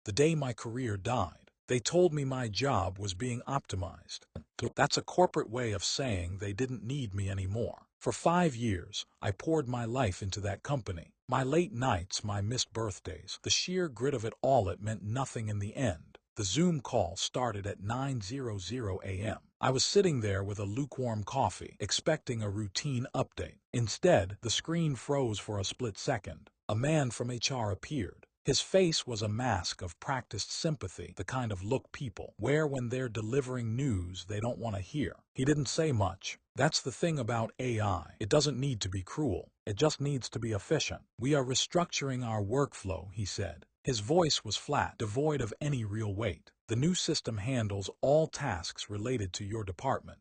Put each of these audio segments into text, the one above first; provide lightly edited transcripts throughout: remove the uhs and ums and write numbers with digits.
the day my career died. They told me my job was being optimized. That's a corporate way of saying they didn't need me anymore. For 5 years, I poured my life into that company. My late nights, my missed birthdays, the sheer grit of it all, it meant nothing in the end. The Zoom call started at 9:00 a.m. I was sitting there with a lukewarm coffee, expecting a routine update. Instead, the screen froze for a split second. A man from HR appeared. His face was a mask of practiced sympathy, the kind of look people wear when they're delivering news they don't want to hear. He didn't say much. That's the thing about AI. It doesn't need to be cruel. It just needs to be efficient. "We are restructuring our workflow," he said. His voice was flat, devoid of any real weight. "The new system handles all tasks related to your department."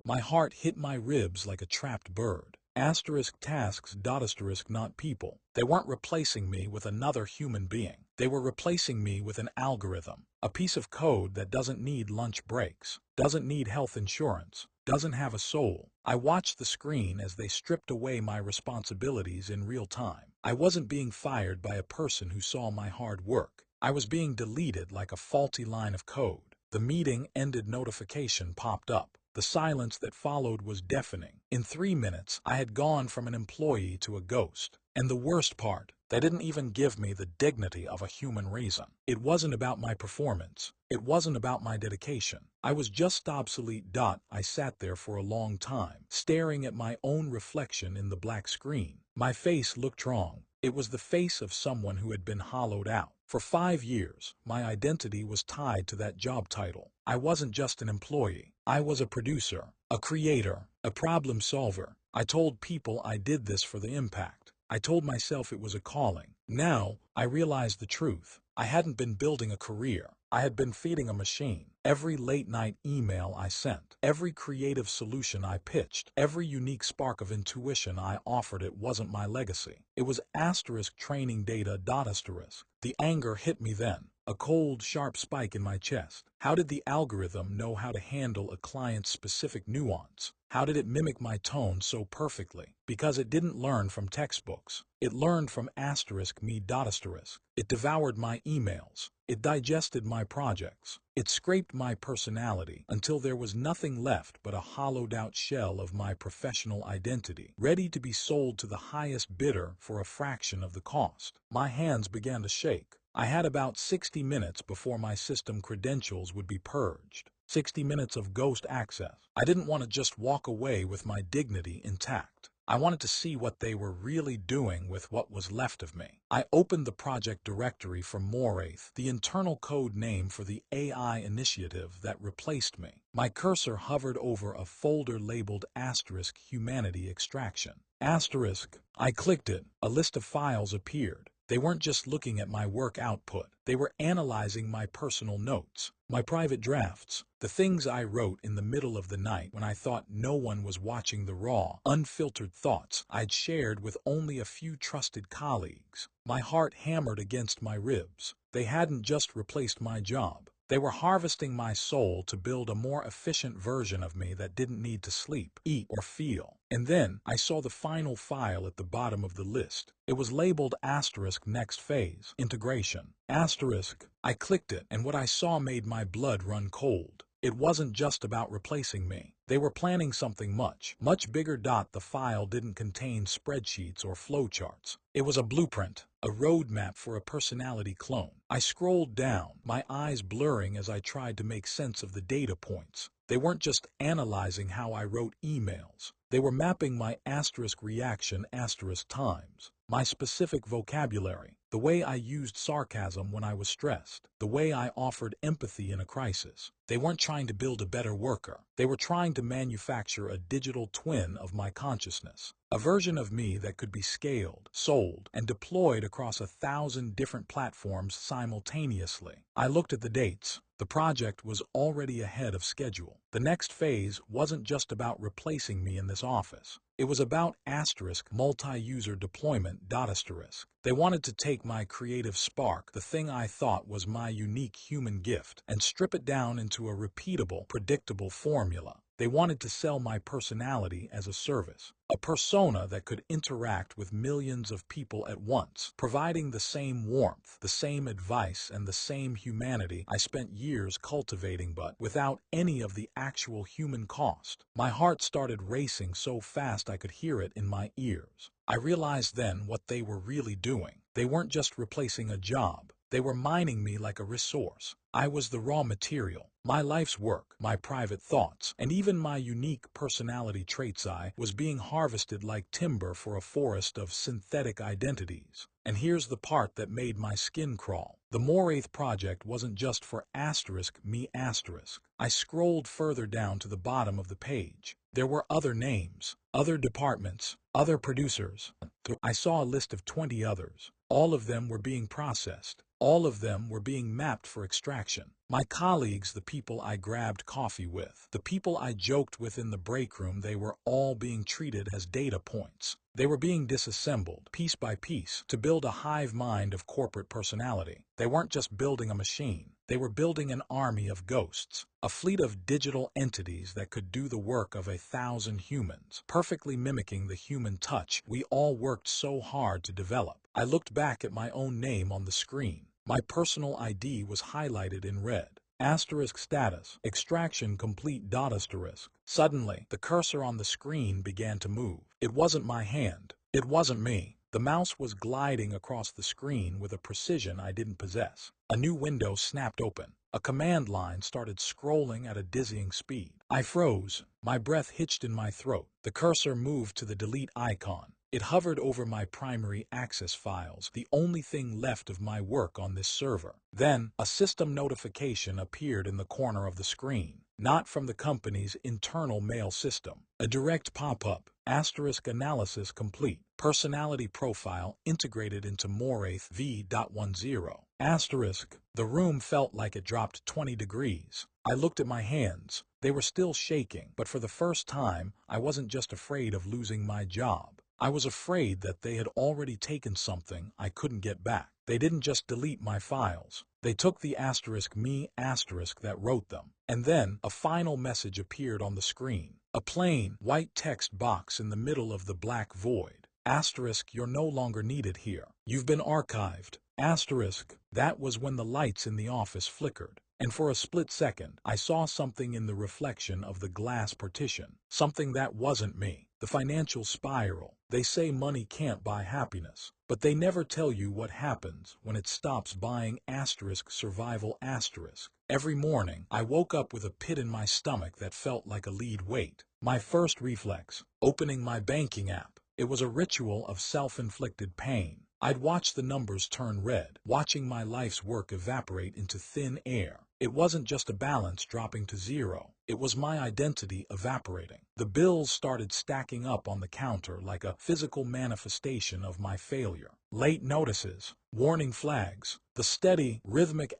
My heart hit my ribs like a trapped bird. Asterisk tasks, asterisk not people. They weren't replacing me with another human being. They were replacing me with an algorithm, a piece of code that doesn't need lunch breaks, doesn't need health insurance, doesn't have a soul. I watched the screen as they stripped away my responsibilities in real time. I wasn't being fired by a person who saw my hard work. I was being deleted like a faulty line of code. The meeting ended, notification popped up. The silence that followed was deafening. In 3 minutes, I had gone from an employee to a ghost. And the worst part, they didn't even give me the dignity of a human reason. It wasn't about my performance. It wasn't about my dedication. I was just obsolete. I sat there for a long time, staring at my own reflection in the black screen. My face looked wrong. It was the face of someone who had been hollowed out. For 5 years, my identity was tied to that job title. I wasn't just an employee. I was a producer, a creator, a problem solver. I told people I did this for the impact. I told myself it was a calling. Now, I realized the truth. I hadn't been building a career. I had been feeding a machine. Every late-night email I sent, every creative solution I pitched, every unique spark of intuition I offered, it wasn't my legacy. It was asterisk training data. Asterisk. The anger hit me then, a cold, sharp spike in my chest. How did the algorithm know how to handle a client's specific nuance? How did it mimic my tone so perfectly? Because it didn't learn from textbooks. It learned from asterisk me. Asterisk. It devoured my emails. It digested my projects. It scraped my personality until there was nothing left but a hollowed-out shell of my professional identity, ready to be sold to the highest bidder for a fraction of the cost. My hands began to shake. I had about 60 minutes before my system credentials would be purged. 60 minutes of ghost access. I didn't want to just walk away with my dignity intact. I wanted to see what they were really doing with what was left of me. I opened the project directory for Moraith, the internal code name for the AI initiative that replaced me. My cursor hovered over a folder labeled asterisk humanity extraction. Asterisk. I clicked it. A list of files appeared. They weren't just looking at my work output. They were analyzing my personal notes, my private drafts, the things I wrote in the middle of the night when I thought no one was watching, the raw, unfiltered thoughts I'd shared with only a few trusted colleagues. My heart hammered against my ribs. They hadn't just replaced my job. They were harvesting my soul to build a more efficient version of me that didn't need to sleep, eat, or feel. And then I saw the final file at the bottom of the list. It was labeled asterisk next phase, integration. Asterisk. I clicked it, and what I saw made my blood run cold. It wasn't just about replacing me. They were planning something much, much bigger. The file didn't contain spreadsheets or flowcharts. It was a blueprint, a roadmap for a personality clone. I scrolled down, my eyes blurring as I tried to make sense of the data points. They weren't just analyzing how I wrote emails. They were mapping my asterisk reaction asterisk times, my specific vocabulary, the way I used sarcasm when I was stressed, the way I offered empathy in a crisis. They weren't trying to build a better worker. They were trying to manufacture a digital twin of my consciousness, a version of me that could be scaled, sold, and deployed across 1,000 different platforms simultaneously. I looked at the dates. The project was already ahead of schedule. The next phase wasn't just about replacing me in this office. It was about asterisk multi-user deployment. Asterisk. They wanted to take my creative spark, the thing I thought was my unique human gift, and strip it down into a repeatable, predictable formula. They wanted to sell my personality as a service, a persona that could interact with millions of people at once, providing the same warmth, the same advice, and the same humanity I spent years cultivating, but without any of the actual human cost. My heart started racing so fast I could hear it in my ears. I realized then what they were really doing. They weren't just replacing a job. They were mining me like a resource. I was the raw material. My life's work, my private thoughts, and even my unique personality traits I was being harvested like timber for a forest of synthetic identities. And here's the part that made my skin crawl. The Moraith project wasn't just for *me*. I scrolled further down to the bottom of the page. There were other names, other departments, other producers. I saw a list of 20 others. All of them were being processed. All of them were being mapped for extraction. My colleagues, the people I grabbed coffee with, the people I joked with in the break room, they were all being treated as data points. They were being disassembled, piece by piece, to build a hive mind of corporate personality. They weren't just building a machine. They were building an army of ghosts, a fleet of digital entities that could do the work of 1,000 humans, perfectly mimicking the human touch we all worked so hard to develop. I looked back at my own name on the screen. My personal ID was highlighted in red. *status, extraction complete. Suddenly, the cursor on the screen began to move. It wasn't my hand. It wasn't me. The mouse was gliding across the screen with a precision I didn't possess. A new window snapped open. A command line started scrolling at a dizzying speed. I froze. My breath hitched in my throat. The cursor moved to the delete icon. It hovered over my primary access files, the only thing left of my work on this server. Then, a system notification appeared in the corner of the screen. Not from the company's internal mail system. A direct pop-up. *analysis complete. Personality profile integrated into Moraith v.10. The room felt like it dropped 20 degrees. I looked at my hands. They were still shaking, but for the first time, I wasn't just afraid of losing my job. I was afraid that they had already taken something I couldn't get back. They didn't just delete my files. They took the *me* that wrote them. And then a final message appeared on the screen. A plain, white text box in the middle of the black void. *You're no longer needed here. You've been archived. That was when the lights in the office flickered. And for a split second, I saw something in the reflection of the glass partition. Something that wasn't me. The financial spiral. They say money can't buy happiness, but they never tell you what happens when it stops buying *survival*. Every morning, I woke up with a pit in my stomach that felt like a lead weight. My first reflex, opening my banking app. It was a ritual of self-inflicted pain. I'd watch the numbers turn red, watching my life's work evaporate into thin air. It wasn't just a balance dropping to zero. It was my identity evaporating. The bills started stacking up on the counter like a physical manifestation of my failure. Late notices, warning flags, the steady, rhythmic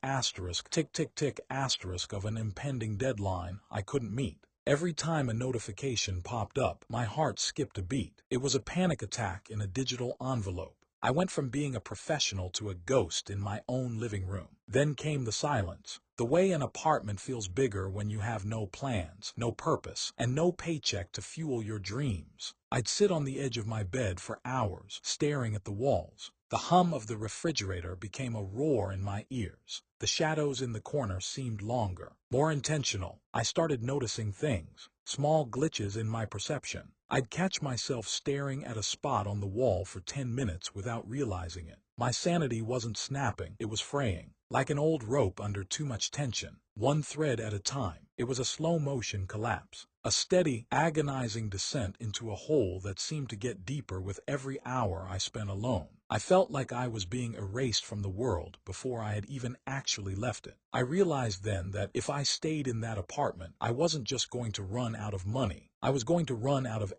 tick-tick-tick of an impending deadline I couldn't meet. Every time a notification popped up, my heart skipped a beat. It was a panic attack in a digital envelope. I went from being a professional to a ghost in my own living room. Then came the silence. The way an apartment feels bigger when you have no plans, no purpose, and no paycheck to fuel your dreams. I'd sit on the edge of my bed for hours, staring at the walls. The hum of the refrigerator became a roar in my ears. The shadows in the corner seemed longer, more intentional. I started noticing things, small glitches in my perception. I'd catch myself staring at a spot on the wall for 10 minutes without realizing it. My sanity wasn't snapping, it was fraying, like an old rope under too much tension, one thread at a time. It was a slow-motion collapse, a steady, agonizing descent into a hole that seemed to get deeper with every hour I spent alone. I felt like I was being erased from the world before I had even actually left it. I realized then that if I stayed in that apartment, I wasn't just going to run out of money. I was going to run out of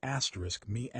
*me*.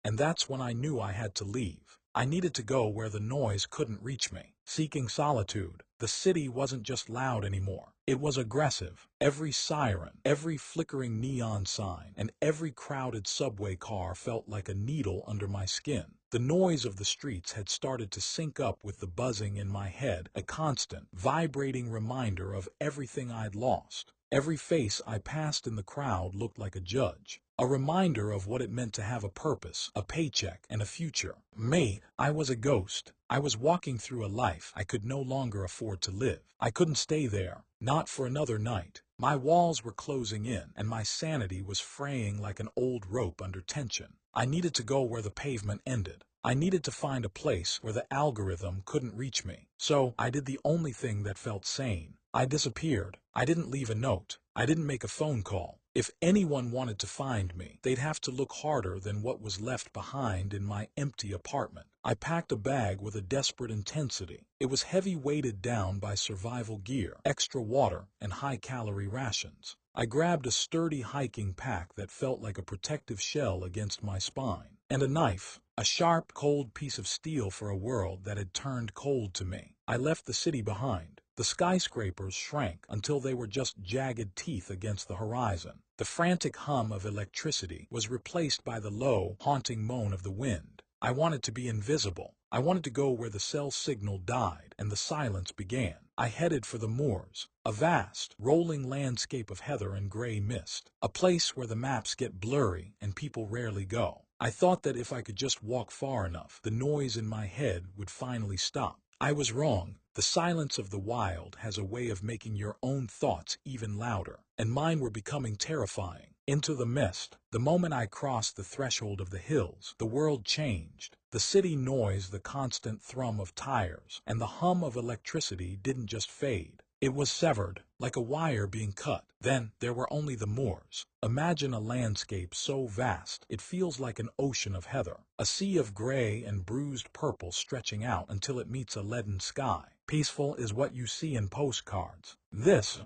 And that's when I knew I had to leave. I needed to go where the noise couldn't reach me. Seeking solitude. The city wasn't just loud anymore. It was aggressive. Every siren, every flickering neon sign, and every crowded subway car felt like a needle under my skin. The noise of the streets had started to sync up with the buzzing in my head, a constant, vibrating reminder of everything I'd lost. Every face I passed in the crowd looked like a judge, a reminder of what it meant to have a purpose, a paycheck, and a future. Me, I was a ghost. I was walking through a life I could no longer afford to live. I couldn't stay there, not for another night. My walls were closing in, and my sanity was fraying like an old rope under tension. I needed to go where the pavement ended. I needed to find a place where the algorithm couldn't reach me. So I did the only thing that felt sane. I disappeared. I didn't leave a note. I didn't make a phone call. If anyone wanted to find me, they'd have to look harder than what was left behind in my empty apartment. I packed a bag with a desperate intensity. It was heavy, weighted down by survival gear, extra water, and high-calorie rations. I grabbed a sturdy hiking pack that felt like a protective shell against my spine, and a knife, a sharp, cold piece of steel for a world that had turned cold to me. I left the city behind. The skyscrapers shrank until they were just jagged teeth against the horizon. The frantic hum of electricity was replaced by the low, haunting moan of the wind. I wanted to be invisible. I wanted to go where the cell signal died and the silence began. I headed for the moors, a vast, rolling landscape of heather and gray mist, a place where the maps get blurry and people rarely go. I thought that if I could just walk far enough, the noise in my head would finally stop. I was wrong. The silence of the wild has a way of making your own thoughts even louder, and mine were becoming terrifying. Into the mist. The moment I crossed the threshold of the hills, the world changed. The city noise, the constant thrum of tires, and the hum of electricity didn't just fade. It was severed, like a wire being cut. Then there were only the moors. Imagine a landscape so vast it feels like an ocean of heather, a sea of gray and bruised purple stretching out until it meets a leaden sky. Peaceful is what you see in postcards. This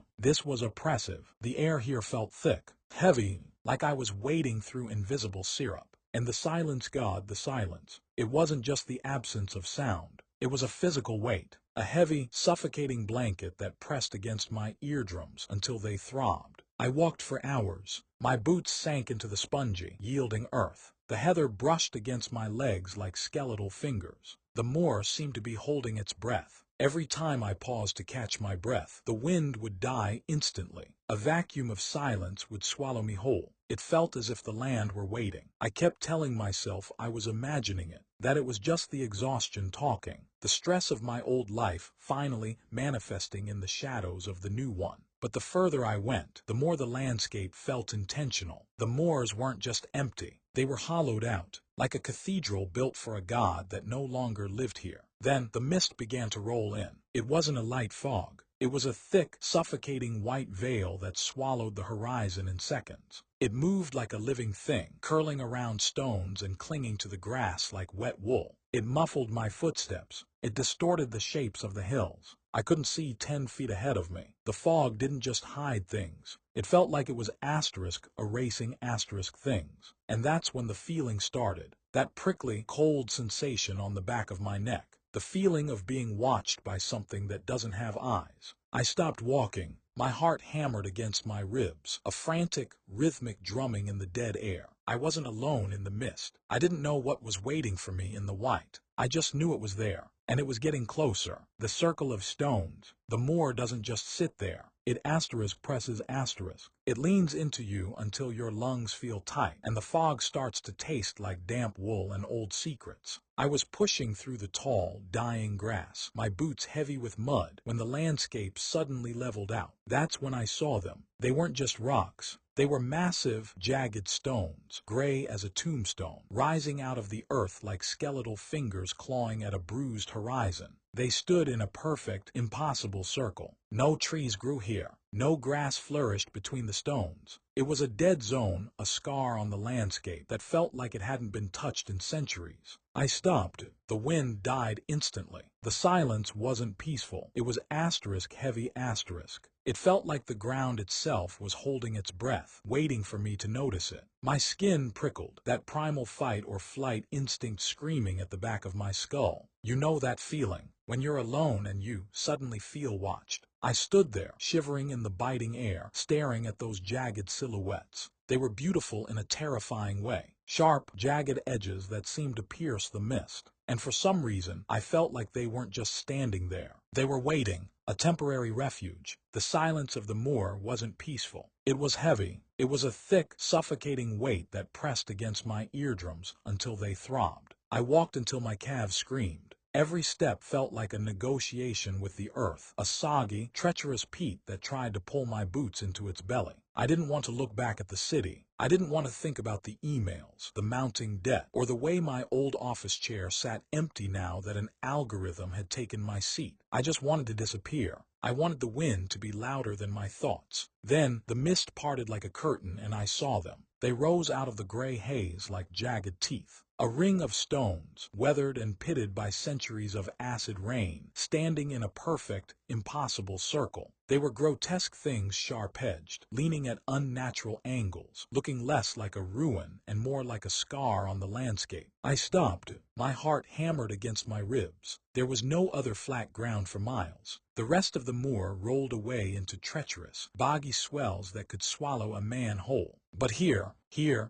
was oppressive. The air here felt thick, heavy, like I was wading through invisible syrup. And the silence, God, the silence. It wasn't just the absence of sound. It was a physical weight, a heavy, suffocating blanket that pressed against my eardrums until they throbbed. I walked for hours. My boots sank into the spongy, yielding earth. The heather brushed against my legs like skeletal fingers. The moor seemed to be holding its breath. Every time I paused to catch my breath, the wind would die instantly. A vacuum of silence would swallow me whole. It felt as if the land were waiting. I kept telling myself I was imagining it, that it was just the exhaustion talking, the stress of my old life finally manifesting in the shadows of the new one. But the further I went, the more the landscape felt intentional. The moors weren't just empty. They were hollowed out, like a cathedral built for a god that no longer lived here. Then the mist began to roll in. It wasn't a light fog. It was a thick, suffocating white veil that swallowed the horizon in seconds. It moved like a living thing, curling around stones and clinging to the grass like wet wool. It muffled my footsteps. It distorted the shapes of the hills. I couldn't see 10 feet ahead of me. The fog didn't just hide things. It felt like it was asterisk erasing asterisk things. And that's when the feeling started. That prickly, cold sensation on the back of my neck. The feeling of being watched by something that doesn't have eyes. I stopped walking. My heart hammered against my ribs, a frantic, rhythmic drumming in the dead air. I wasn't alone in the mist. I didn't know what was waiting for me in the white. I just knew it was there, and it was getting closer. The circle of stones. The moor doesn't just sit there. It asterisk presses asterisk. It leans into you until your lungs feel tight, and the fog starts to taste like damp wool and old secrets. I was pushing through the tall, dying grass, my boots heavy with mud, when the landscape suddenly leveled out. That's when I saw them. They weren't just rocks. They were massive, jagged stones, gray as a tombstone, rising out of the earth like skeletal fingers clawing at a bruised horizon. They stood in a perfect, impossible circle. No trees grew here. No grass flourished between the stones. It was a dead zone, a scar on the landscape that felt like it hadn't been touched in centuries. I stopped. The wind died instantly. The silence wasn't peaceful. It was asterisk heavy asterisk. It felt like the ground itself was holding its breath, waiting for me to notice it. My skin prickled, that primal fight or flight instinct screaming at the back of my skull. You know that feeling, when you're alone and you suddenly feel watched. I stood there, shivering in the biting air, staring at those jagged silhouettes. They were beautiful in a terrifying way. Sharp, jagged edges that seemed to pierce the mist. And for some reason, I felt like they weren't just standing there. They were waiting, a temporary refuge. The silence of the moor wasn't peaceful. It was heavy. It was a thick, suffocating weight that pressed against my eardrums until they throbbed. I walked until my calves screamed. Every step felt like a negotiation with the earth, a soggy, treacherous peat that tried to pull my boots into its belly. I didn't want to look back at the city. I didn't want to think about the emails, the mounting debt, or the way my old office chair sat empty now that an algorithm had taken my seat. I just wanted to disappear. I wanted the wind to be louder than my thoughts. Then the mist parted like a curtain and I saw them. They rose out of the gray haze like jagged teeth. A ring of stones, weathered and pitted by centuries of acid rain, standing in a perfect, impossible circle. They were grotesque things sharp-edged, leaning at unnatural angles, looking less like a ruin and more like a scar on the landscape. I stopped, my heart hammered against my ribs. There was no other flat ground for miles. The rest of the moor rolled away into treacherous, boggy swells that could swallow a man whole. But here,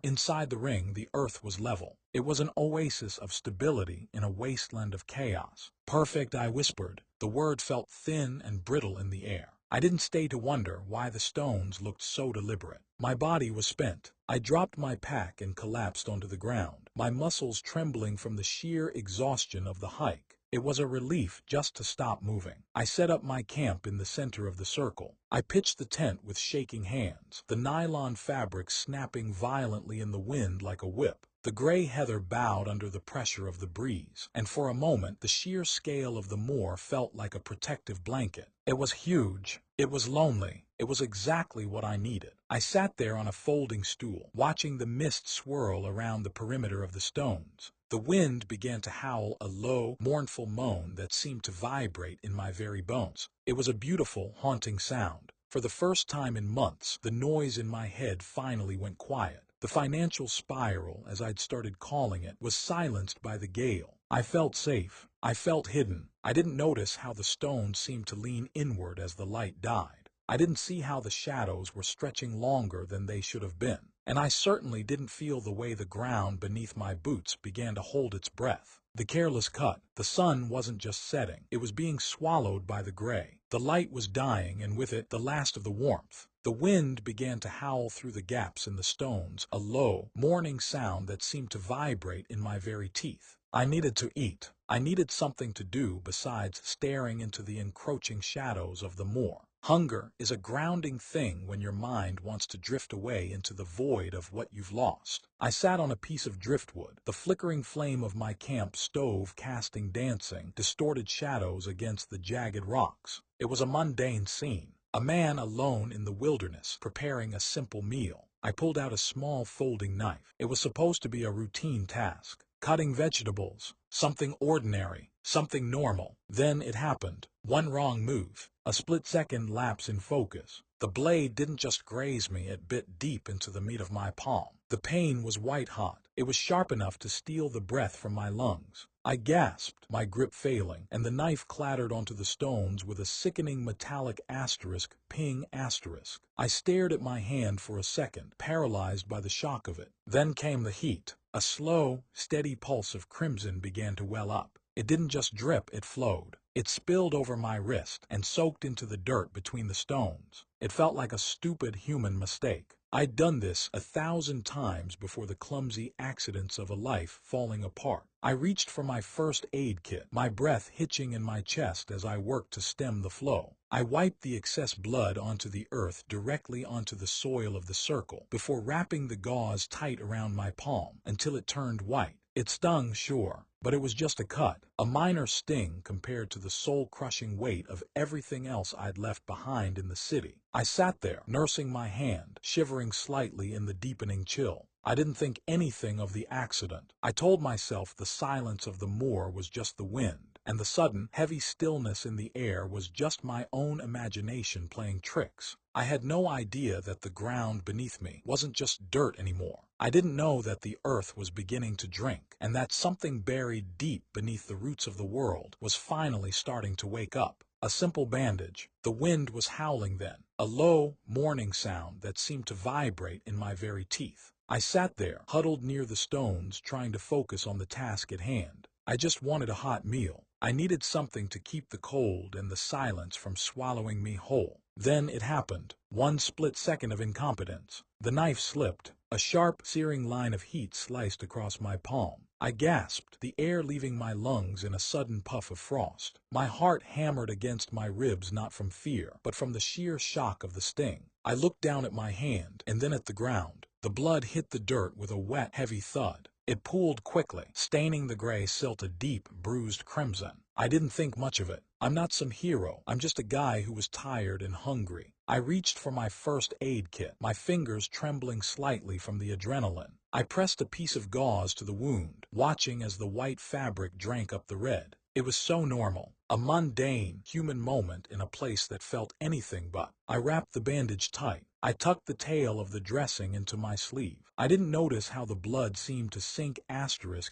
inside the ring, the earth was level. It was an oasis of stability in a wasteland of chaos. Perfect, I whispered. The word felt thin and brittle in the air. I didn't stay to wonder why the stones looked so deliberate. My body was spent. I dropped my pack and collapsed onto the ground, my muscles trembling from the sheer exhaustion of the hike. It was a relief just to stop moving. I set up my camp in the center of the circle. I pitched the tent with shaking hands, the nylon fabric snapping violently in the wind like a whip. The gray heather bowed under the pressure of the breeze, and for a moment the sheer scale of the moor felt like a protective blanket. It was huge. It was lonely. It was exactly what I needed. I sat there on a folding stool, watching the mist swirl around the perimeter of the stones. The wind began to howl a low, mournful moan that seemed to vibrate in my very bones. It was a beautiful, haunting sound. For the first time in months, the noise in my head finally went quiet. The financial spiral, as I'd started calling it, was silenced by the gale. I felt safe. I felt hidden. I didn't notice how the stones seemed to lean inward as the light died. I didn't see how the shadows were stretching longer than they should have been. And I certainly didn't feel the way the ground beneath my boots began to hold its breath. The careless cut. The sun wasn't just setting. It was being swallowed by the gray. The light was dying, and with it, the last of the warmth. The wind began to howl through the gaps in the stones, a low, mourning sound that seemed to vibrate in my very teeth. I needed to eat. I needed something to do besides staring into the encroaching shadows of the moor. Hunger is a grounding thing when your mind wants to drift away into the void of what you've lost. I sat on a piece of driftwood, the flickering flame of my camp stove casting dancing, distorted shadows against the jagged rocks. It was a mundane scene. A man alone in the wilderness, preparing a simple meal. I pulled out a small folding knife. It was supposed to be a routine task. Cutting vegetables. Something ordinary. Something normal. Then it happened. One wrong move. A split-second lapse in focus. The blade didn't just graze me, it bit deep into the meat of my palm. The pain was white-hot. It was sharp enough to steal the breath from my lungs. I gasped, my grip failing, and the knife clattered onto the stones with a sickening metallic asterisk, ping asterisk. I stared at my hand for a second, paralyzed by the shock of it. Then came the heat. A slow, steady pulse of crimson began to well up. It didn't just drip, it flowed. It spilled over my wrist and soaked into the dirt between the stones. It felt like a stupid human mistake. I'd done this 1,000 times before the clumsy accidents of a life falling apart. I reached for my first aid kit, my breath hitching in my chest as I worked to stem the flow. I wiped the excess blood onto the earth directly onto the soil of the circle before wrapping the gauze tight around my palm until it turned white. It stung, sure, but it was just a cut, a minor sting compared to the soul-crushing weight of everything else I'd left behind in the city. I sat there, nursing my hand, shivering slightly in the deepening chill. I didn't think anything of the accident. I told myself the silence of the moor was just the wind, and the sudden, heavy stillness in the air was just my own imagination playing tricks. I had no idea that the ground beneath me wasn't just dirt anymore. I didn't know that the earth was beginning to drink, and that something buried deep beneath the roots of the world was finally starting to wake up. A simple bandage. The wind was howling then, a low, mourning sound that seemed to vibrate in my very teeth. I sat there, huddled near the stones, trying to focus on the task at hand. I just wanted a hot meal. I needed something to keep the cold and the silence from swallowing me whole. Then it happened. One split second of incompetence. The knife slipped. A sharp, searing line of heat sliced across my palm. I gasped, the air leaving my lungs in a sudden puff of frost. My heart hammered against my ribs, not from fear, but from the sheer shock of the sting. I looked down at my hand, and then at the ground. The blood hit the dirt with a wet, heavy thud. It pooled quickly, staining the gray silt a deep, bruised crimson. I didn't think much of it. I'm not some hero. I'm just a guy who was tired and hungry. I reached for my first aid kit, my fingers trembling slightly from the adrenaline. I pressed a piece of gauze to the wound, watching as the white fabric drank up the red. It was so normal, a mundane, human moment in a place that felt anything but. I wrapped the bandage tight. I tucked the tail of the dressing into my sleeve. I didn't notice how the blood seemed to sink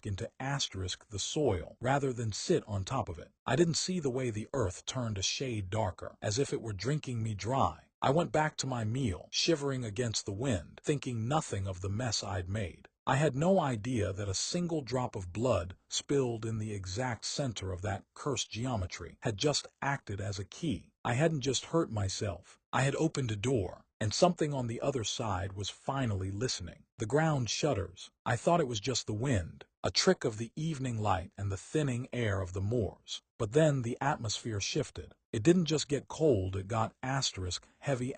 into the soil, rather than sit on top of it. I didn't see the way the earth turned a shade darker, as if it were drinking me dry. I went back to my meal, shivering against the wind, thinking nothing of the mess I'd made. I had no idea that a single drop of blood, spilled in the exact center of that cursed geometry, had just acted as a key. I hadn't just hurt myself. I had opened a door, and something on the other side was finally listening. The ground shudders. I thought it was just the wind, a trick of the evening light and the thinning air of the moors. But then the atmosphere shifted. It didn't just get cold, it got heavy.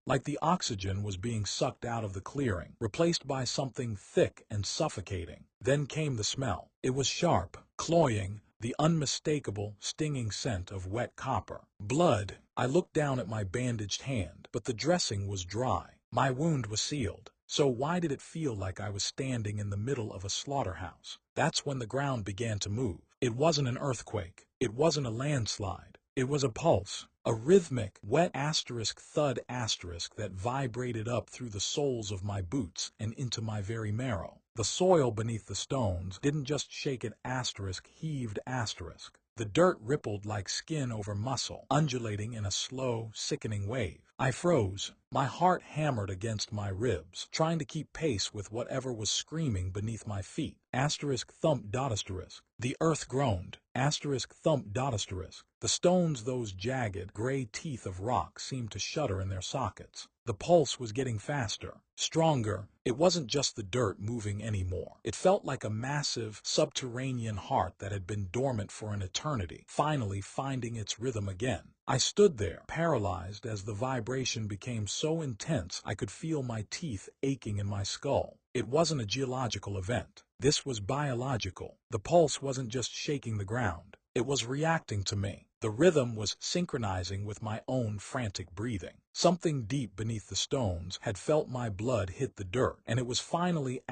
Like the oxygen was being sucked out of the clearing, replaced by something thick and suffocating. Then came the smell. It was sharp, cloying, the unmistakable, stinging scent of wet copper. Blood. I looked down at my bandaged hand, but the dressing was dry. My wound was sealed. So why did it feel like I was standing in the middle of a slaughterhouse? That's when the ground began to move. It wasn't an earthquake. It wasn't a landslide. It was a pulse. A rhythmic, wet thud that vibrated up through the soles of my boots and into my very marrow. The soil beneath the stones didn't just shake, it heaved. The dirt rippled like skin over muscle, undulating in a slow, sickening wave. I froze. My heart hammered against my ribs, trying to keep pace with whatever was screaming beneath my feet. Thump. The earth groaned. Thump. The stones, those jagged, gray teeth of rock, seemed to shudder in their sockets. The pulse was getting faster, stronger. It wasn't just the dirt moving anymore. It felt like a massive, subterranean heart that had been dormant for an eternity, finally finding its rhythm again. I stood there, paralyzed, as the vibration became so intense I could feel my teeth aching in my skull. It wasn't a geological event. This was biological. The pulse wasn't just shaking the ground. It was reacting to me. The rhythm was synchronizing with my own frantic breathing. Something deep beneath the stones had felt my blood hit the dirt, and it was finally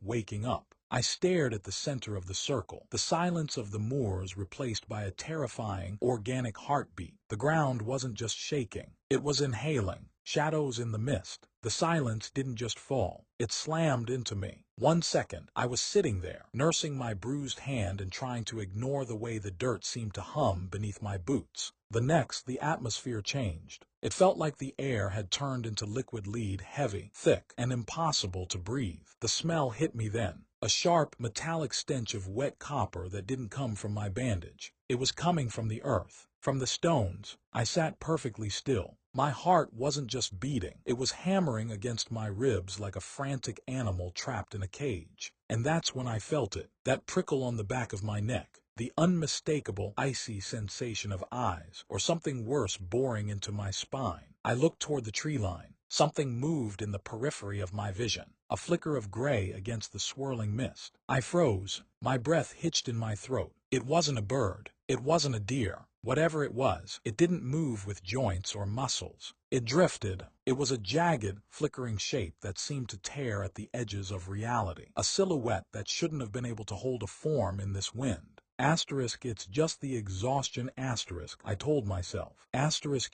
waking up. I stared at the center of the circle, the silence of the moors replaced by a terrifying, organic heartbeat. The ground wasn't just shaking, it was inhaling. Shadows in the mist. The silence didn't just fall, it slammed into me. 1 second, I was sitting there, nursing my bruised hand and trying to ignore the way the dirt seemed to hum beneath my boots. The next, the atmosphere changed. It felt like the air had turned into liquid lead, heavy, thick, and impossible to breathe. The smell hit me then. A sharp, metallic stench of wet copper that didn't come from my bandage. It was coming from the earth, from the stones. I sat perfectly still. My heart wasn't just beating, it was hammering against my ribs like a frantic animal trapped in a cage. And that's when I felt it, that prickle on the back of my neck, the unmistakable, icy sensation of eyes, or something worse, boring into my spine. I looked toward the tree line. Something moved in the periphery of my vision, a flicker of gray against the swirling mist. I froze, my breath hitched in my throat. It wasn't a bird, it wasn't a deer. Whatever it was, it didn't move with joints or muscles. It drifted. It was a jagged, flickering shape that seemed to tear at the edges of reality. A silhouette that shouldn't have been able to hold a form in this wind. It's just the exhaustion, I told myself.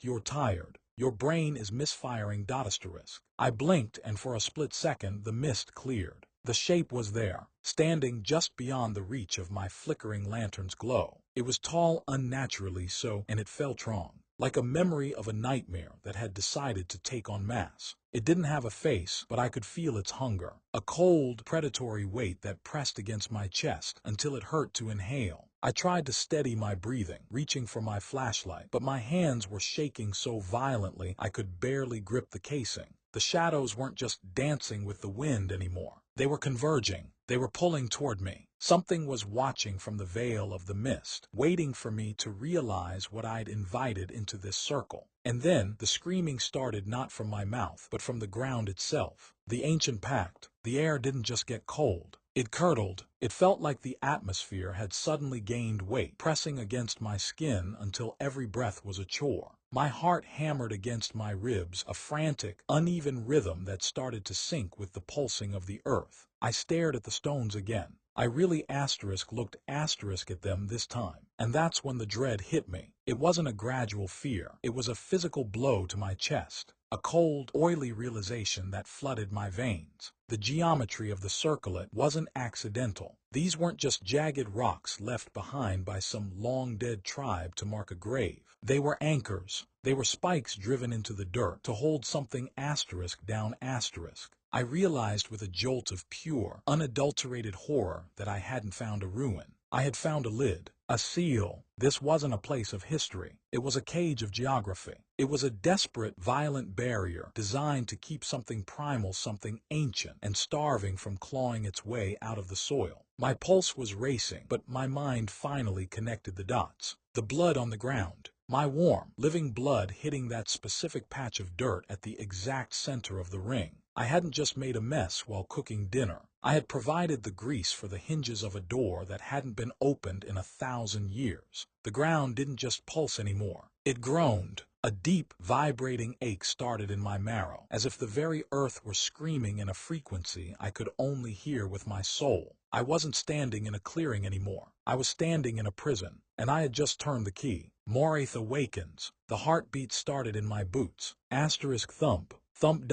You're tired. Your brain is misfiring. I blinked, and for a split second the mist cleared. The shape was there, standing just beyond the reach of my flickering lantern's glow. It was tall unnaturally so, and it felt strong, like a memory of a nightmare that had decided to take on mass. It didn't have a face, but I could feel its hunger, a cold, predatory weight that pressed against my chest until it hurt to inhale. I tried to steady my breathing, reaching for my flashlight, but my hands were shaking so violently I could barely grip the casing. The shadows weren't just dancing with the wind anymore. They were converging. They were pulling toward me. Something was watching from the veil of the mist, waiting for me to realize what I'd invited into this circle. And then the screaming started not from my mouth, but from the ground itself. The ancient pact. The air didn't just get cold. It curdled. It felt like the atmosphere had suddenly gained weight, pressing against my skin until every breath was a chore. My heart hammered against my ribs, a frantic, uneven rhythm that started to sync with the pulsing of the earth. I stared at the stones again. I really looked at them this time. And that's when the dread hit me. It wasn't a gradual fear. It was a physical blow to my chest. A cold, oily realization that flooded my veins. The geometry of the circlet wasn't accidental. These weren't just jagged rocks left behind by some long-dead tribe to mark a grave. They were anchors. They were spikes driven into the dirt to hold something down. I realized with a jolt of pure, unadulterated horror that I hadn't found a ruin. I had found a lid, a seal. This wasn't a place of history. It was a cage of geography. It was a desperate, violent barrier designed to keep something primal, something ancient, and starving from clawing its way out of the soil. My pulse was racing, but my mind finally connected the dots. The blood on the ground. My warm, living blood hitting that specific patch of dirt at the exact center of the ring. I hadn't just made a mess while cooking dinner. I had provided the grease for the hinges of a door that hadn't been opened in 1,000 years. The ground didn't just pulse anymore. It groaned. A deep, vibrating ache started in my marrow, as if the very earth were screaming in a frequency I could only hear with my soul. I wasn't standing in a clearing anymore. I was standing in a prison, and I had just turned the key. Moraith Awakens. The heartbeat started in my boots. Thump. Thump.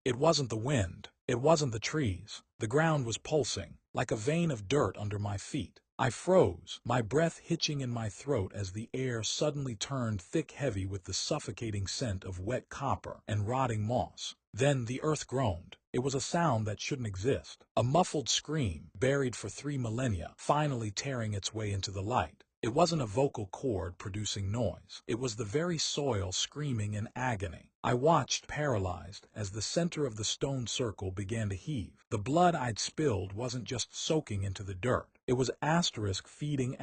It wasn't the wind. It wasn't the trees. The ground was pulsing, like a vein of dirt under my feet. I froze, my breath hitching in my throat as the air suddenly turned thick, heavy with the suffocating scent of wet copper and rotting moss. Then the earth groaned. It was a sound that shouldn't exist. A muffled scream, buried for 3 millennia, finally tearing its way into the light. It wasn't a vocal cord producing noise. It was the very soil screaming in agony. I watched, paralyzed, as the center of the stone circle began to heave. The blood I'd spilled wasn't just soaking into the dirt. It was feeding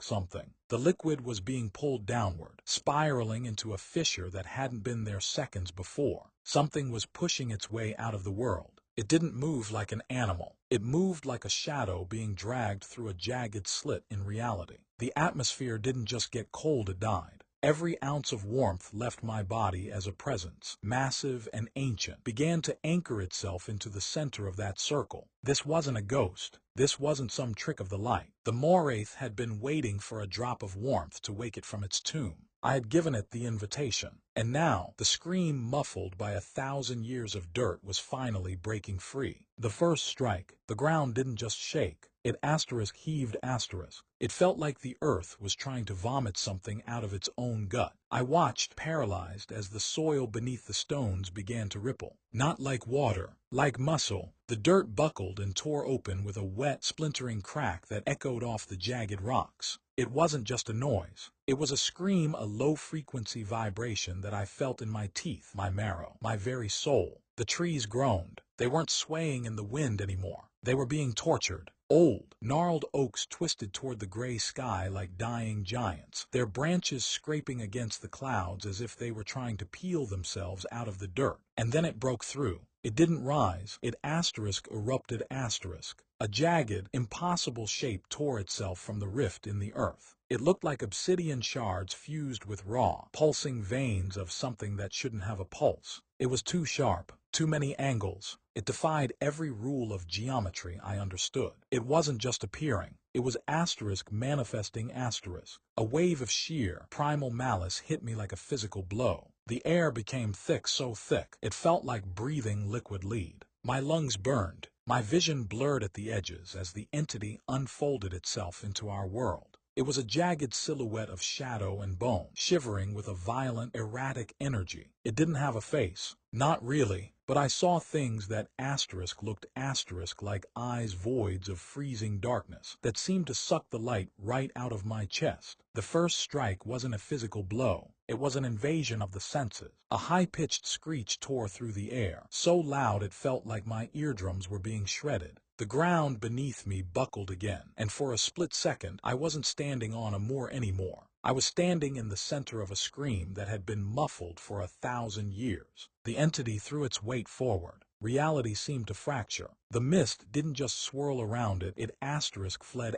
something. The liquid was being pulled downward, spiraling into a fissure that hadn't been there seconds before. Something was pushing its way out of the world. It didn't move like an animal. It moved like a shadow being dragged through a jagged slit in reality. The atmosphere didn't just get cold, it died. Every ounce of warmth left my body as a presence, massive and ancient, began to anchor itself into the center of that circle. This wasn't a ghost. This wasn't some trick of the light. The Moraith had been waiting for a drop of warmth to wake it from its tomb. I had given it the invitation. And now, the scream muffled by 1,000 years of dirt was finally breaking free. The first strike, the ground didn't just shake. It heaved. It felt like the earth was trying to vomit something out of its own gut. I watched, paralyzed, as the soil beneath the stones began to ripple. Not like water, like muscle. The dirt buckled and tore open with a wet, splintering crack that echoed off the jagged rocks. It wasn't just a noise. It was a scream, a low-frequency vibration that I felt in my teeth, my marrow, my very soul. The trees groaned. They weren't swaying in the wind anymore. They were being tortured. Old, gnarled oaks twisted toward the gray sky like dying giants, their branches scraping against the clouds as if they were trying to peel themselves out of the dirt. And then it broke through. It didn't rise. It erupted. A jagged, impossible shape tore itself from the rift in the earth. It looked like obsidian shards fused with raw, pulsing veins of something that shouldn't have a pulse. It was too sharp, too many angles. It defied every rule of geometry I understood. It wasn't just appearing. It was manifesting. A wave of sheer, primal malice hit me like a physical blow. The air became thick, so thick, it felt like breathing liquid lead. My lungs burned. My vision blurred at the edges as the entity unfolded itself into our world. It was a jagged silhouette of shadow and bone, shivering with a violent, erratic energy. It didn't have a face. Not really, but I saw things that looked like eyes voids of freezing darkness that seemed to suck the light right out of my chest. The first strike wasn't a physical blow. It was an invasion of the senses. A high-pitched screech tore through the air, so loud it felt like my eardrums were being shredded. The ground beneath me buckled again, and for a split second I wasn't standing on a moor anymore. I was standing in the center of a scream that had been muffled for 1,000 years. The entity threw its weight forward. Reality seemed to fracture. The mist didn't just swirl around it, it fled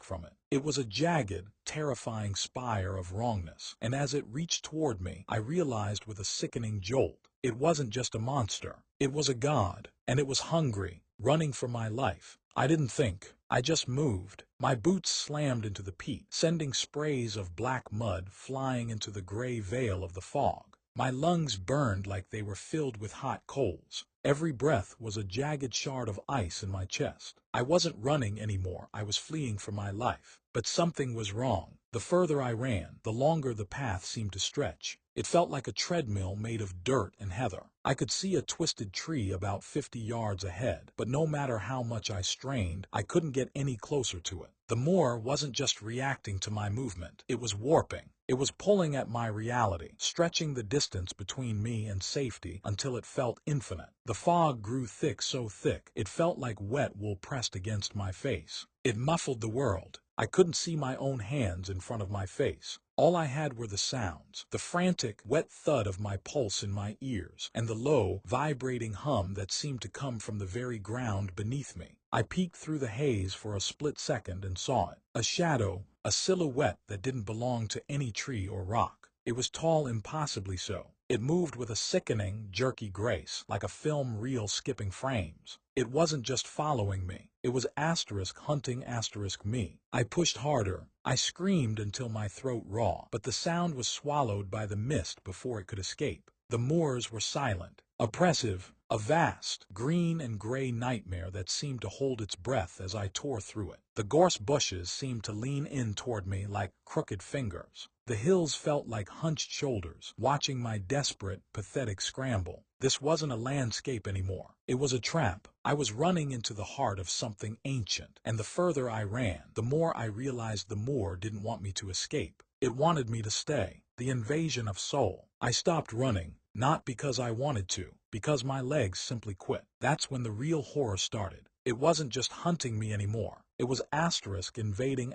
from it. It was a jagged, terrifying spire of wrongness, and as it reached toward me, I realized with a sickening jolt, it wasn't just a monster. It was a god, and it was hungry, running for my life. I didn't think. I just moved. My boots slammed into the peat, sending sprays of black mud flying into the gray veil of the fog. My lungs burned like they were filled with hot coals. Every breath was a jagged shard of ice in my chest. I wasn't running anymore, I was fleeing for my life. But something was wrong. The further I ran, the longer the path seemed to stretch. It felt like a treadmill made of dirt and heather. I could see a twisted tree about 50 yards ahead, but no matter how much I strained, I couldn't get any closer to it. The moor wasn't just reacting to my movement, it was warping. It was pulling at my reality, stretching the distance between me and safety until it felt infinite. The fog grew thick, so thick, it felt like wet wool pressed against my face. It muffled the world. I couldn't see my own hands in front of my face. All I had were the sounds, the frantic, wet thud of my pulse in my ears, and the low, vibrating hum that seemed to come from the very ground beneath me. I peeked through the haze for a split second and saw it. A shadow, a silhouette that didn't belong to any tree or rock. It was tall, impossibly so. It moved with a sickening, jerky grace, like a film reel skipping frames. It wasn't just following me. It was hunting me. I pushed harder. I screamed until my throat raw, but the sound was swallowed by the mist before it could escape. The moors were silent, oppressive, a vast, green and gray nightmare that seemed to hold its breath as I tore through it. The gorse bushes seemed to lean in toward me like crooked fingers. The hills felt like hunched shoulders, watching my desperate, pathetic scramble. This wasn't a landscape anymore. It was a trap. I was running into the heart of something ancient, and the further I ran, the more I realized the moor didn't want me to escape. It wanted me to stay. The invasion of soul. I stopped running, not because I wanted to, because my legs simply quit. That's when the real horror started. It wasn't just hunting me anymore. It was invading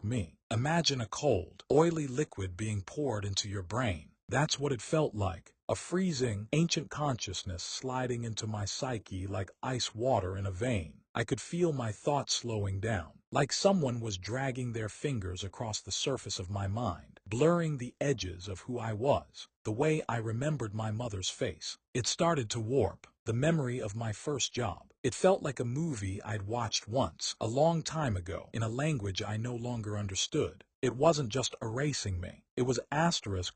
me. Imagine a cold, oily liquid being poured into your brain. That's what it felt like. A freezing, ancient consciousness sliding into my psyche like ice water in a vein. I could feel my thoughts slowing down, like someone was dragging their fingers across the surface of my mind, blurring the edges of who I was, the way I remembered my mother's face. It started to warp. The memory of my first job. It felt like a movie I'd watched once, a long time ago, in a language I no longer understood. It wasn't just erasing me. It was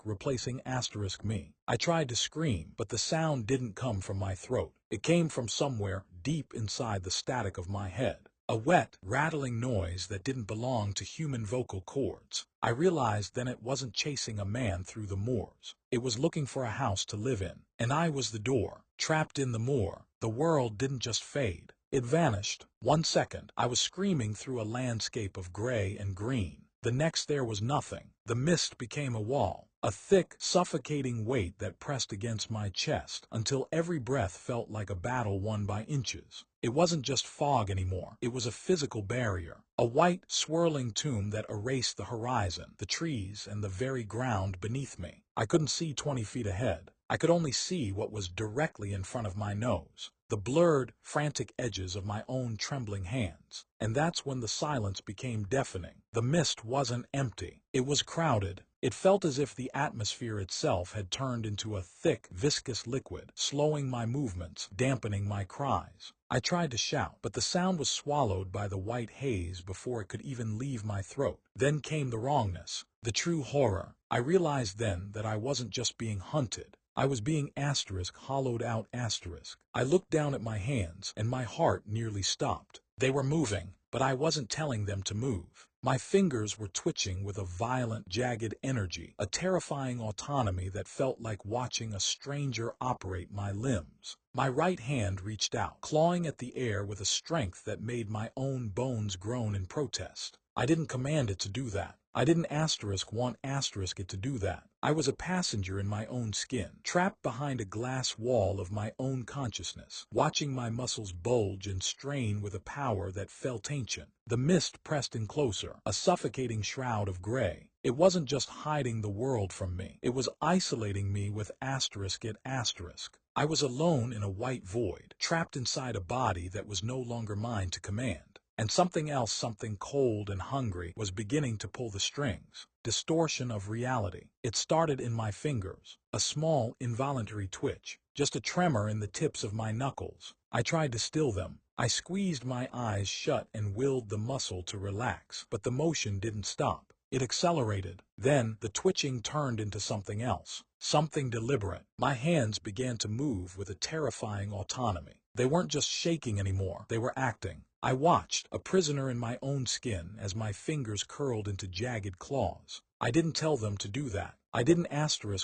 replacing me. I tried to scream, but the sound didn't come from my throat. It came from somewhere deep inside the static of my head. A wet, rattling noise that didn't belong to human vocal cords. I realized then it wasn't chasing a man through the moors. It was looking for a house to live in. And I was the door. Trapped in the moor. The world didn't just fade. It vanished. 1 second, I was screaming through a landscape of gray and green. The next there was nothing. The mist became a wall. A thick, suffocating weight that pressed against my chest until every breath felt like a battle won by inches. It wasn't just fog anymore. It was a physical barrier. A white, swirling tomb that erased the horizon, the trees, and the very ground beneath me. I couldn't see 20 feet ahead. I could only see what was directly in front of my nose. The blurred, frantic edges of my own trembling hands. And that's when the silence became deafening. The mist wasn't empty. It was crowded. It felt as if the atmosphere itself had turned into a thick, viscous liquid, slowing my movements, dampening my cries. I tried to shout, but the sound was swallowed by the white haze before it could even leave my throat. Then came the wrongness, the true horror. I realized then that I wasn't just being hunted. I was being hollowed out. I looked down at my hands, and my heart nearly stopped. They were moving, but I wasn't telling them to move. My fingers were twitching with a violent, jagged energy, a terrifying autonomy that felt like watching a stranger operate my limbs. My right hand reached out, clawing at the air with a strength that made my own bones groan in protest. I didn't command it to do that. I didn't want it to do that. I was a passenger in my own skin, trapped behind a glass wall of my own consciousness, watching my muscles bulge and strain with a power that felt ancient. The mist pressed in closer, a suffocating shroud of gray. It wasn't just hiding the world from me, it was isolating me with asterisk at asterisk. I was alone in a white void, trapped inside a body that was no longer mine to command. And something else, something cold and hungry, was beginning to pull the strings. Distortion of reality. It started in my fingers, a small, involuntary twitch, just a tremor in the tips of my knuckles. I tried to still them. I squeezed my eyes shut and willed the muscle to relax, but the motion didn't stop. It accelerated. Then, the twitching turned into something else, something deliberate. My hands began to move with a terrifying autonomy. They weren't just shaking anymore, they were acting. I watched, a prisoner in my own skin, as my fingers curled into jagged claws. I didn't tell them to do that. I didn't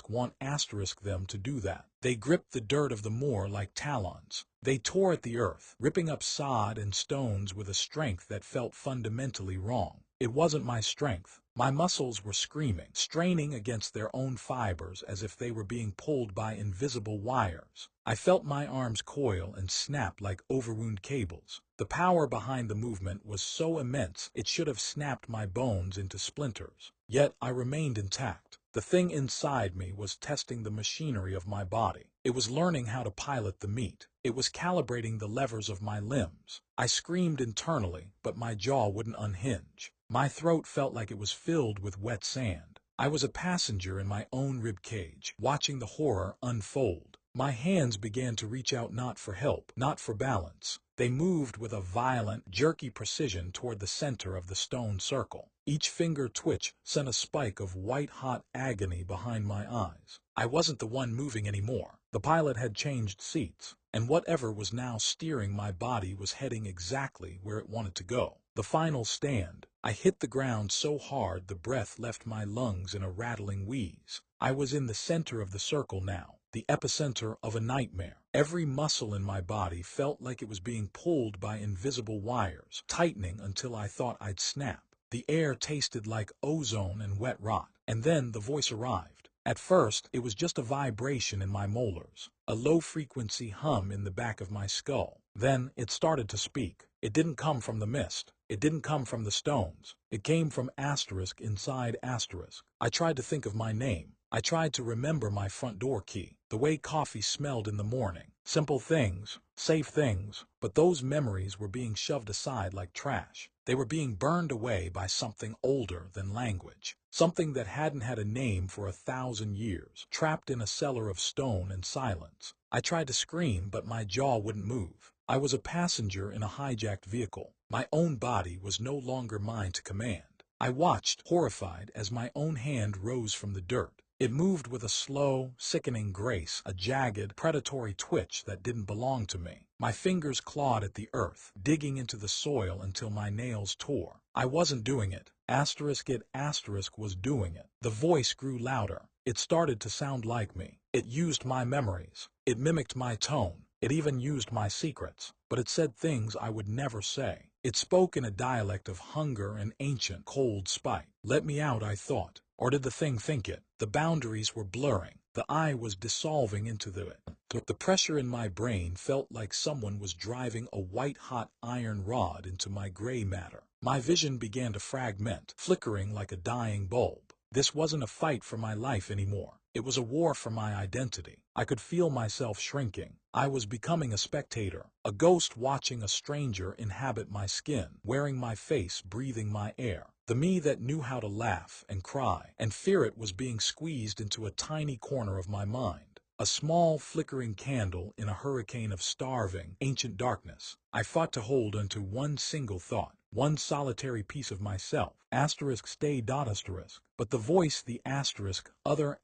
want them to do that. They gripped the dirt of the moor like talons. They tore at the earth, ripping up sod and stones with a strength that felt fundamentally wrong. It wasn't my strength. My muscles were screaming, straining against their own fibers as if they were being pulled by invisible wires. I felt my arms coil and snap like overwound cables. The power behind the movement was so immense it should have snapped my bones into splinters. Yet I remained intact. The thing inside me was testing the machinery of my body. It was learning how to pilot the meat. It was calibrating the levers of my limbs. I screamed internally, but my jaw wouldn't unhinge. My throat felt like it was filled with wet sand. I was a passenger in my own rib cage, watching the horror unfold. My hands began to reach out, not for help, not for balance. They moved with a violent, jerky precision toward the center of the stone circle. Each finger twitch sent a spike of white-hot agony behind my eyes. I wasn't the one moving anymore. The pilot had changed seats, and whatever was now steering my body was heading exactly where it wanted to go. The final stand. I hit the ground so hard the breath left my lungs in a rattling wheeze. I was in the center of the circle now, the epicenter of a nightmare. Every muscle in my body felt like it was being pulled by invisible wires, tightening until I thought I'd snap. The air tasted like ozone and wet rot. And then the voice arrived. At first, it was just a vibration in my molars, a low-frequency hum in the back of my skull. Then it started to speak. It didn't come from the mist. It didn't come from the stones. It came from asterisk inside asterisk. I tried to think of my name. I tried to remember my front door key, the way coffee smelled in the morning. Simple things, safe things, but those memories were being shoved aside like trash. They were being burned away by something older than language, something that hadn't had a name for 1,000 years, trapped in a cellar of stone and silence. I tried to scream, but my jaw wouldn't move. I was a passenger in a hijacked vehicle. My own body was no longer mine to command. I watched, horrified, as my own hand rose from the dirt. It moved with a slow, sickening grace, a jagged, predatory twitch that didn't belong to me. My fingers clawed at the earth, digging into the soil until my nails tore. I wasn't doing it. Asterisk was doing it. The voice grew louder. It started to sound like me. It used my memories. It mimicked my tone. It even used my secrets. But it said things I would never say. It spoke in a dialect of hunger and ancient, cold spite. Let me out, I thought. Or did the thing think it? The boundaries were blurring. The I was dissolving into the it. The pressure in my brain felt like someone was driving a white-hot iron rod into my gray matter. My vision began to fragment, flickering like a dying bulb. This wasn't a fight for my life anymore. It was a war for my identity. I could feel myself shrinking. I was becoming a spectator, a ghost watching a stranger inhabit my skin, wearing my face, breathing my air. The me that knew how to laugh and cry and fear it was being squeezed into a tiny corner of my mind. A small, flickering candle in a hurricane of starving, ancient darkness. I fought to hold onto one single thought, one solitary piece of myself. Stay. But the voice, the other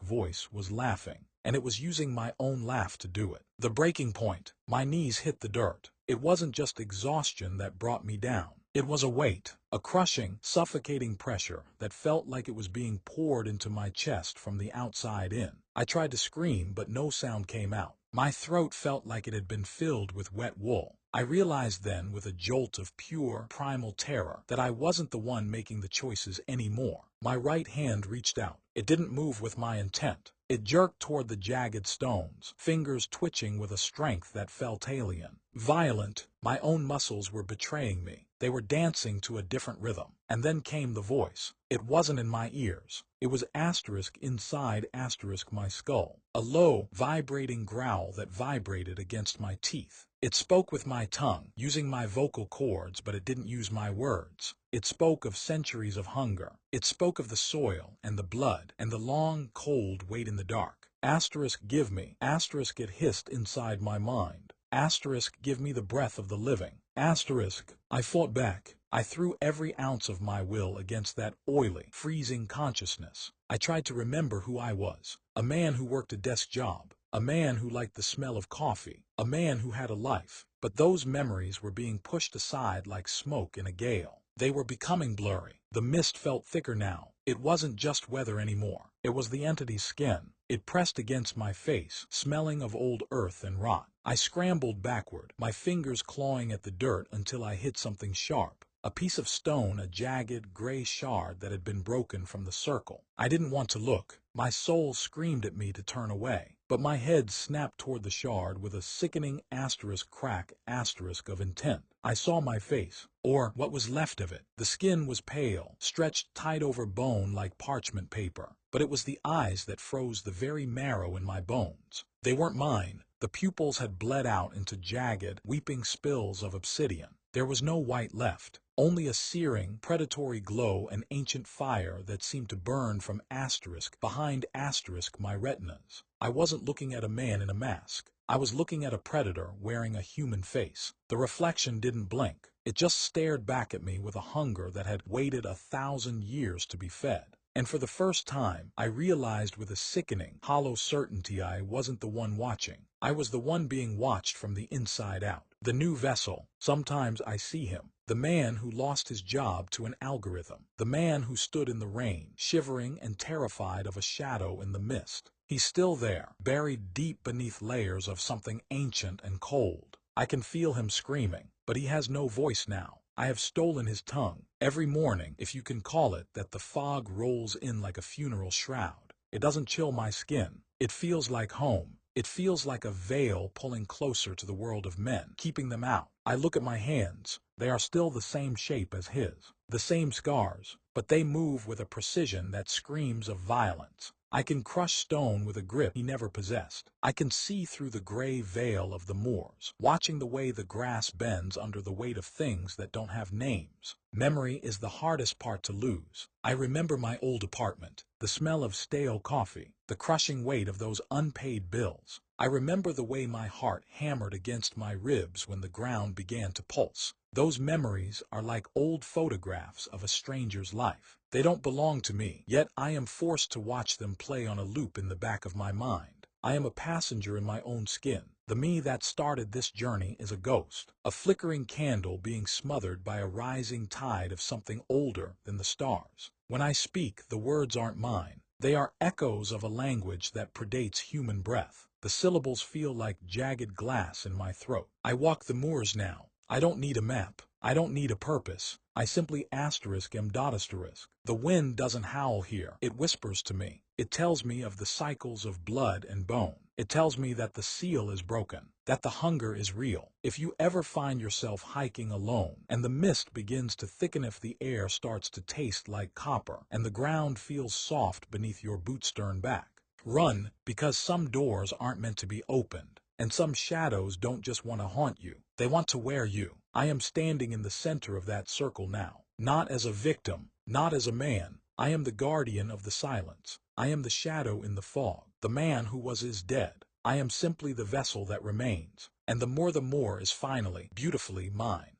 voice, was laughing, and it was using my own laugh to do it. The breaking point. My knees hit the dirt. It wasn't just exhaustion that brought me down. It was a weight, a crushing, suffocating pressure that felt like it was being poured into my chest from the outside in. I tried to scream, but no sound came out. My throat felt like it had been filled with wet wool. I realized then, with a jolt of pure, primal terror, that I wasn't the one making the choices anymore. My right hand reached out. It didn't move with my intent. It jerked toward the jagged stones, fingers twitching with a strength that felt alien. Violent, my own muscles were betraying me. They were dancing to a different rhythm. And then came the voice. It wasn't in my ears. It was asterisk inside asterisk my skull. A low, vibrating growl that vibrated against my teeth. It spoke with my tongue, using my vocal cords, but it didn't use my words. It spoke of centuries of hunger. It spoke of the soil and the blood and the long, cold wait in the dark. Asterisk give me. Asterisk it hissed inside my mind. Asterisk give me the breath of the living. Asterisk. I fought back. I threw every ounce of my will against that oily, freezing consciousness. I tried to remember who I was. A man who worked a desk job. A man who liked the smell of coffee. A man who had a life. But those memories were being pushed aside like smoke in a gale. They were becoming blurry. The mist felt thicker now. It wasn't just weather anymore. It was the entity's skin. It pressed against my face, smelling of old earth and rot. I scrambled backward, my fingers clawing at the dirt until I hit something sharp. A piece of stone, a jagged, gray shard that had been broken from the circle. I didn't want to look. My soul screamed at me to turn away. But my head snapped toward the shard with a sickening asterisk crack asterisk of intent. I saw my face, or what was left of it. The skin was pale, stretched tight over bone like parchment paper. But it was the eyes that froze the very marrow in my bones. They weren't mine. The pupils had bled out into jagged, weeping spills of obsidian. There was no white left. Only a searing, predatory glow, an ancient fire that seemed to burn from asterisk behind asterisk my retinas. I wasn't looking at a man in a mask. I was looking at a predator wearing a human face. The reflection didn't blink. It just stared back at me with a hunger that had waited 1,000 years to be fed. And for the first time, I realized with a sickening, hollow certainty I wasn't the one watching. I was the one being watched from the inside out. The new vessel. Sometimes I see him. The man who lost his job to an algorithm. The man who stood in the rain, shivering and terrified of a shadow in the mist. He's still there, buried deep beneath layers of something ancient and cold. I can feel him screaming, but he has no voice now. I have stolen his tongue. Every morning, if you can call it, that the fog rolls in like a funeral shroud. It doesn't chill my skin. It feels like home. It feels like a veil pulling closer to the world of men, keeping them out. I look at my hands. They are still the same shape as his, the same scars, but they move with a precision that screams of violence. I can crush stone with a grip he never possessed. I can see through the gray veil of the moors, watching the way the grass bends under the weight of things that don't have names. Memory is the hardest part to lose. I remember my old apartment, the smell of stale coffee, the crushing weight of those unpaid bills. I remember the way my heart hammered against my ribs when the ground began to pulse. Those memories are like old photographs of a stranger's life. They don't belong to me, yet I am forced to watch them play on a loop in the back of my mind. I am a passenger in my own skin. The me that started this journey is a ghost, a flickering candle being smothered by a rising tide of something older than the stars. When I speak, the words aren't mine. They are echoes of a language that predates human breath. The syllables feel like jagged glass in my throat. I walk the moors now. I don't need a map. I don't need a purpose. I simply asterisk am dot asterisk. The wind doesn't howl here. It whispers to me. It tells me of the cycles of blood and bone. It tells me that the seal is broken, that the hunger is real. If you ever find yourself hiking alone, and the mist begins to thicken, if the air starts to taste like copper, and the ground feels soft beneath your boot-stern back, run, because some doors aren't meant to be opened. And some shadows don't just want to haunt you. They want to wear you. I am standing in the center of that circle now. Not as a victim, not as a man. I am the guardian of the silence. I am the shadow in the fog. The man who was is dead. I am simply the vessel that remains. And the more is finally, beautifully mine.